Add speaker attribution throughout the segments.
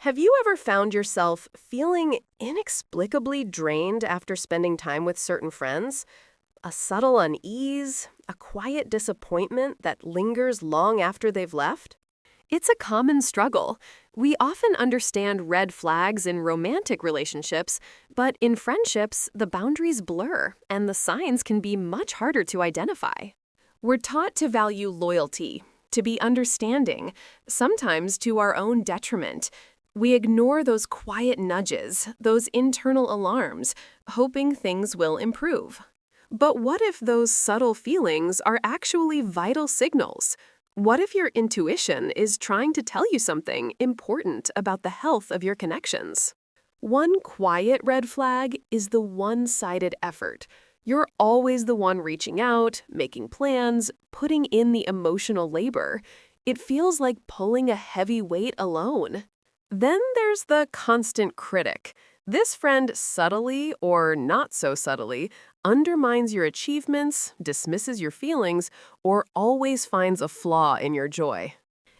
Speaker 1: Have you ever found yourself feeling inexplicably drained after spending time with certain friends? A subtle unease, a quiet disappointment that lingers long after they've left? It's a common struggle. We often understand red flags in romantic relationships, but in friendships, the boundaries blur and the signs can be much harder to identify. We're taught to value loyalty, to be understanding, sometimes to our own detriment. We ignore those quiet nudges, those internal alarms, hoping things will improve. But what if those subtle feelings are actually vital signals? What if your intuition is trying to tell you something important about the health of your connections? One quiet red flag is the one-sided effort. You're always the one reaching out, making plans, putting in the emotional labor. It feels like pulling a heavy weight alone. Then there's the constant critic. This friend subtly, or not so subtly, undermines your achievements, dismisses your feelings, or always finds a flaw in your joy.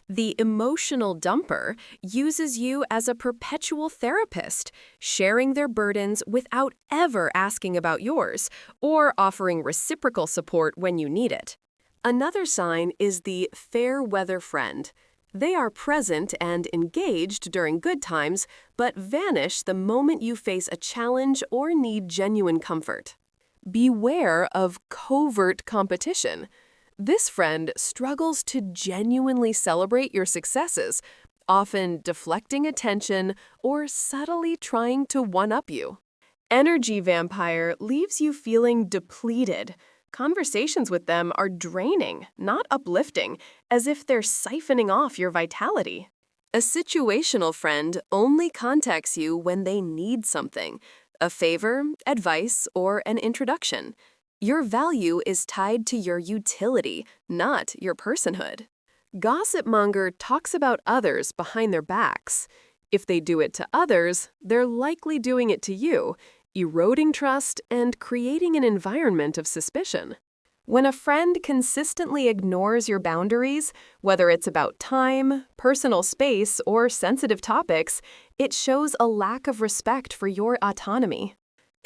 Speaker 1: The emotional dumper uses you as a perpetual therapist, sharing their burdens without ever asking about yours, or offering reciprocal support when you need it. Another sign is the fair weather friend. They are present and engaged during good times, but vanish the moment you face a challenge or need genuine comfort. Beware of covert competition. This friend struggles to genuinely celebrate your successes, often deflecting attention or subtly trying to one-up you. Energy vampire leaves you feeling depleted. Conversations with them are draining, not uplifting, as if they're siphoning off your vitality. A situational friend only contacts you when they need something, a favor, advice, or an introduction. Your value is tied to your utility, not your personhood. Gossip monger talks about others behind their backs. If they do it to others, they're likely doing it to you, eroding trust and creating an environment of suspicion. When a friend consistently ignores your boundaries, whether it's about time, personal space, or sensitive topics, it shows a lack of respect for your autonomy.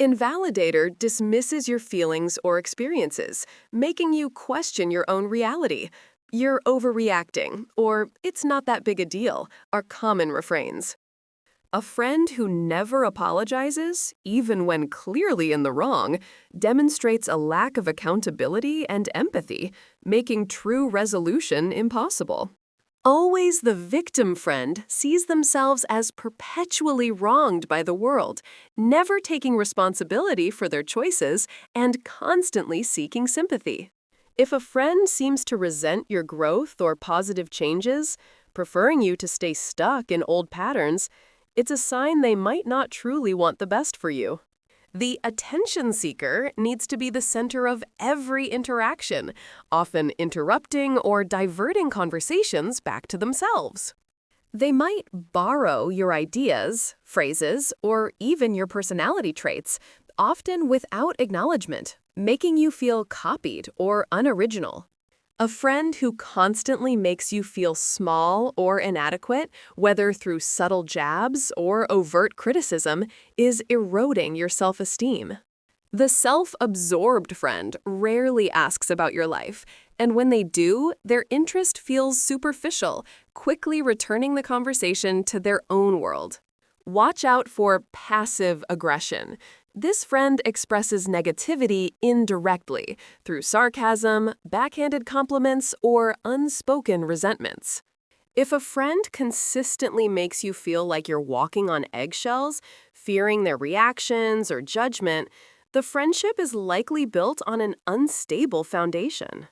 Speaker 1: Invalidator dismisses your feelings or experiences, making you question your own reality. You're overreacting, or it's not that big a deal, are common refrains. A friend who never apologizes, even when clearly in the wrong, demonstrates a lack of accountability and empathy, making true resolution impossible. Always the victim friend sees themselves as perpetually wronged by the world, never taking responsibility for their choices and constantly seeking sympathy. If a friend seems to resent your growth or positive changes, preferring you to stay stuck in old patterns, it's a sign they might not truly want the best for you. The attention seeker needs to be the center of every interaction, often interrupting or diverting conversations back to themselves. They might borrow your ideas, phrases, or even your personality traits, often without acknowledgement, making you feel copied or unoriginal. A friend who constantly makes you feel small or inadequate, whether through subtle jabs or overt criticism, is eroding your self-esteem. The self-absorbed friend rarely asks about your life, and when they do, their interest feels superficial, quickly returning the conversation to their own world. Watch out for passive aggression. This friend expresses negativity indirectly through sarcasm, backhanded compliments, or unspoken resentments. If a friend consistently makes you feel like you're walking on eggshells, fearing their reactions or judgment, the friendship is likely built on an unstable foundation.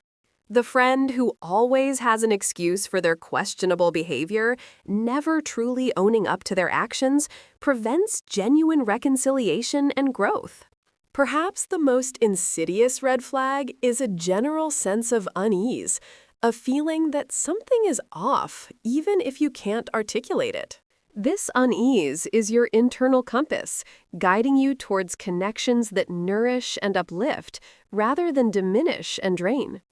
Speaker 1: The friend who always has an excuse for their questionable behavior, never truly owning up to their actions, prevents genuine reconciliation and growth. Perhaps the most insidious red flag is a general sense of unease, a feeling that something is off, even if you can't articulate it. This unease is your internal compass, guiding you towards connections that nourish and uplift, rather than diminish and drain.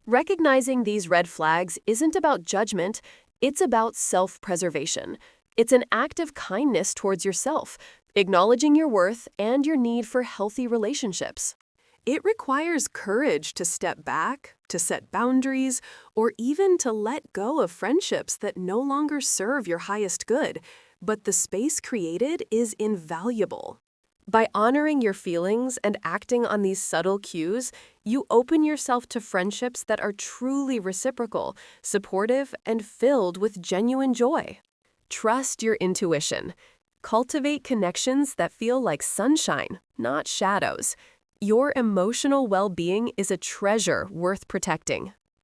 Speaker 1: Recognizing these red flags isn't about judgment, it's about self-preservation. It's an act of kindness towards yourself, acknowledging your worth and your need for healthy relationships. It requires courage to step back, to set boundaries, or even to let go of friendships that no longer serve your highest good, but the space created is invaluable. By honoring your feelings and acting on these subtle cues, you open yourself to friendships that are truly reciprocal, supportive, and filled with genuine joy. Trust your intuition. Cultivate connections that feel like sunshine, not shadows. Your emotional well-being is a treasure worth protecting.